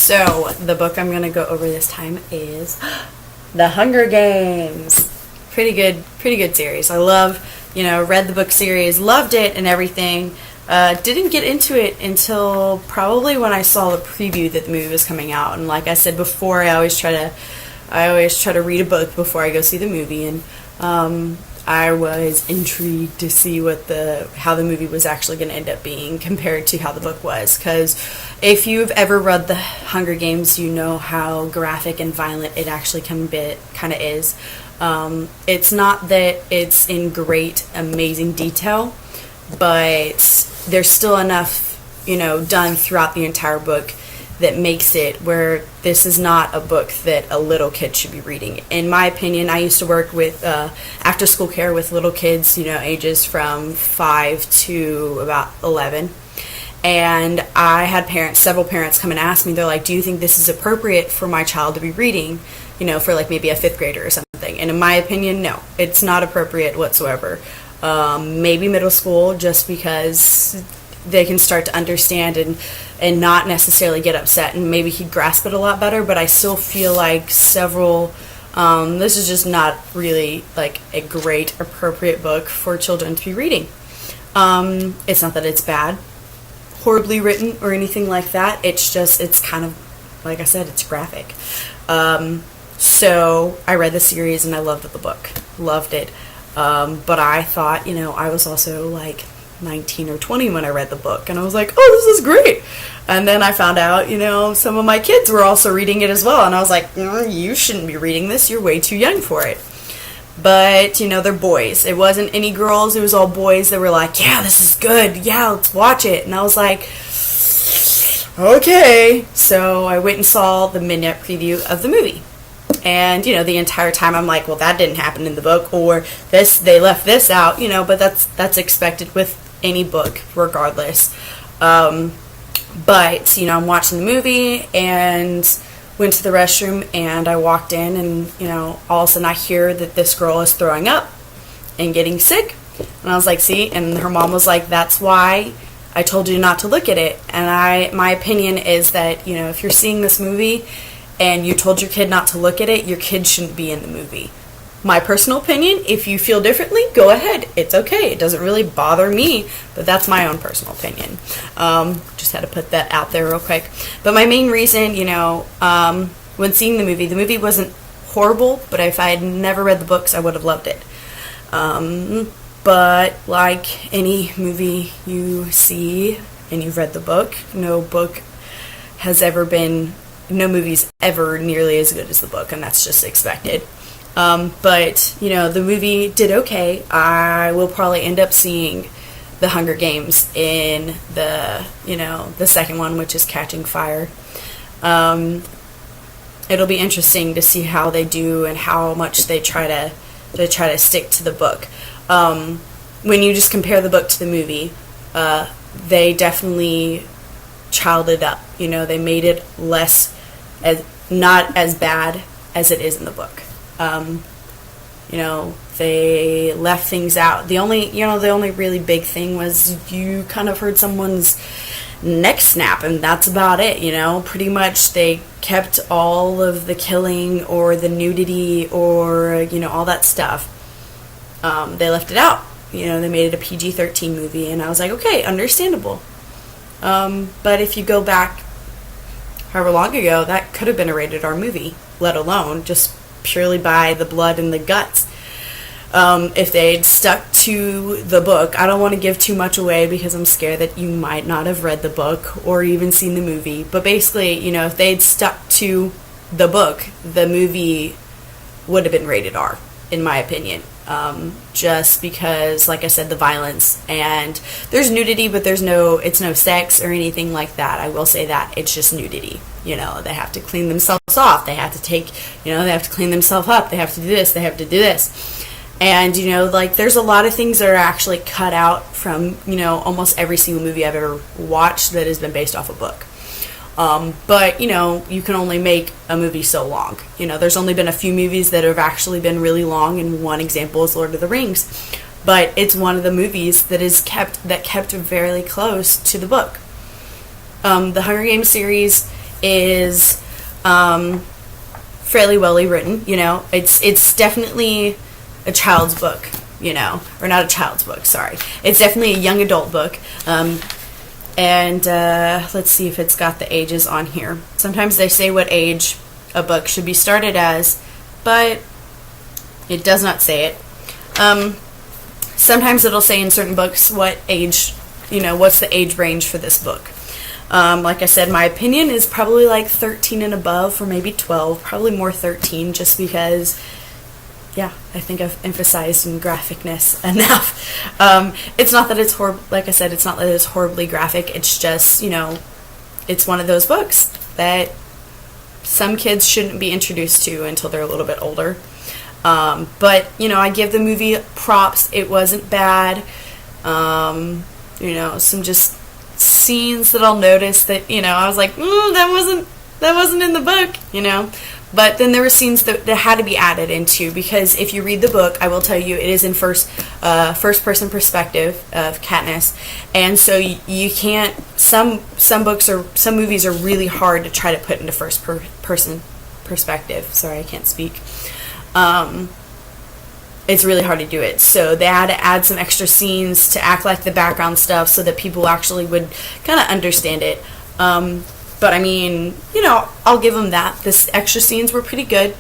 So, the book I'm going to go over this time is The Hunger Games. Pretty good series. I read the book series, loved it and everything. Didn't get into it until probably when I saw the preview that the movie was coming out. And like I said before, I always try to read a book before I go see the movie. And I was intrigued to see how the movie was actually going to end up being compared to how the book was. Because if you've ever read The Hunger Games, you know how graphic and violent it actually kind of is. It's not that it's in great, amazing detail, but there's still enough, done throughout the entire book that makes it where this is not a book that a little kid should be reading. In my opinion, I used to work with after school care with little kids, ages from 5 to about 11. And I had several parents come and ask me, they're like, do you think this is appropriate for my child to be reading, for like maybe a 5th grader or something? And in my opinion, no, it's not appropriate whatsoever. Maybe middle school, just because they can start to understand and not necessarily get upset, and maybe he'd grasp it a lot better. But I still feel like this is just not really like a great, appropriate book for children to be reading. It's not that it's bad, horribly written, or anything like that. It's kind of, like I said, it's graphic. So I read the series and I loved the book. Loved it. But I thought, I was also like 19 or 20 when I read the book, and I was like, oh, this is great. And then I found out, some of my kids were also reading it as well, and I was like, you shouldn't be reading this, you're way too young for it. But, they're boys. It wasn't any girls, it was all boys that were like, yeah, this is good, yeah, let's watch it. And I was like, okay. So I went and saw the midnight preview of the movie. And, the entire time I'm like, well, that didn't happen in the book, or they left this out, but that's expected with any book, regardless. But, I'm watching the movie and went to the restroom, and I walked in, and, all of a sudden I hear that this girl is throwing up and getting sick. And I was like, see? And her mom was like, that's why I told you not to look at it. And my opinion is that, if you're seeing this movie and you told your kid not to look at it, your kid shouldn't be in the movie. My personal opinion, if you feel differently, go ahead. It's okay. It doesn't really bother me, but that's my own personal opinion. Just had to put that out there real quick. But my main reason, when seeing the movie wasn't horrible, but if I had never read the books, I would have loved it. But like any movie you see and you've read the book, no movie's ever nearly as good as the book, and that's just expected. But, the movie did okay. I will probably end up seeing The Hunger Games in the second one, which is Catching Fire. It'll be interesting to see how they do and how much they try to stick to the book. When you just compare the book to the movie, they definitely child it up. They made it not as bad as it is in the book. They left things out. The only really big thing was you kind of heard someone's neck snap, and that's about it. Pretty much they kept all of the killing or the nudity or all that stuff. They left it out. They made it a PG-13 movie, and I was like, okay, understandable. But if you go back however long ago, that could have been a rated R movie, let alone just purely by the blood and the guts. If they'd stuck to the book, I don't want to give too much away because I'm scared that you might not have read the book or even seen the movie. But basically, if they'd stuck to the book, the movie would have been rated R, in my opinion. Just because, like I said, the violence, and there's nudity, but it's no sex or anything like that. I will say that it's just nudity. They have to clean themselves off. They have to they have to clean themselves up. They have to do this. They have to do this. And, there's a lot of things that are actually cut out from, almost every single movie I've ever watched that has been based off a book. But, you can only make a movie so long. There's only been a few movies that have actually been really long, and one example is Lord of the Rings. But it's one of the movies that kept very close to the book. The Hunger Games series is fairly well written. You know, it's definitely a child's book. You know, or not a child's book. Sorry, it's definitely a young adult book. And let's see if it's got the ages on here. Sometimes they say what age a book should be started as, but it does not say it. Sometimes it'll say in certain books what age, you know, what's the age range for this book. Like I said, my opinion is probably like 13 and above, or maybe 12, probably more 13, just because, yeah, I think I've emphasized in graphicness enough. It's not that it's like I said, it's not that it's horribly graphic. It's just, you know, it's one of those books that some kids shouldn't be introduced to until they're a little bit older. But, you know, I give the movie props. It wasn't bad. You know, some just scenes that I'll notice that, you know, I was like, that wasn't in the book, you know. But then there were scenes that had to be added into, because if you read the book, I will tell you it is in first person perspective of Katniss, and so you can't. Some movies are really hard to try to put into first person perspective. Sorry, I can't speak. It's really hard to do it. So they had to add some extra scenes to act like the background stuff, so that people actually would kind of understand it. But I mean, you know, I'll give them that. The extra scenes were pretty good.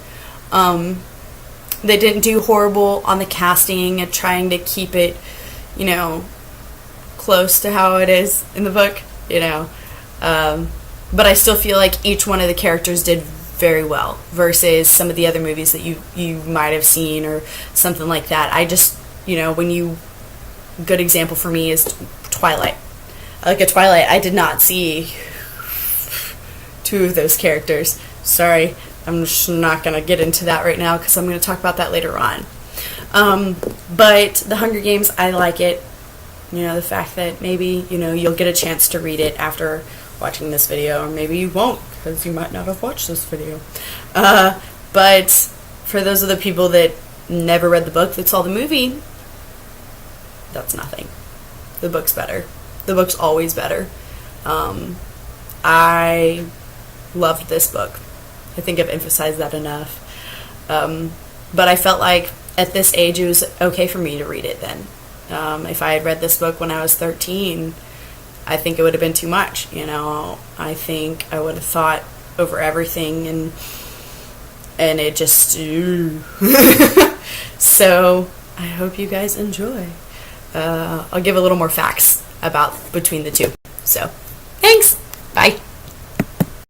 They didn't do horrible on the casting and trying to keep it, you know, close to how it is in the book, you know. But I still feel like each one of the characters did very well versus some of the other movies that you might have seen or something like that. I just, you know, good example for me is Twilight. Like a Twilight, I did not see two of those characters. Sorry, I'm just not going to get into that right now because I'm going to talk about that later on. But The Hunger Games, I like it. You know, the fact that maybe, you know, you'll get a chance to read it after watching this video, or maybe you won't because you might not have watched this video. But for those of the people that never read the book that saw the movie, that's nothing. The book's better. The book's always better. I loved this book. I think I've emphasized that enough. But I felt like at this age it was okay for me to read it then. If I had read this book when I was 13, I think it would have been too much, you know. I think I would have thought over everything and it just So I hope you guys enjoy. I'll give a little more facts about between the two. So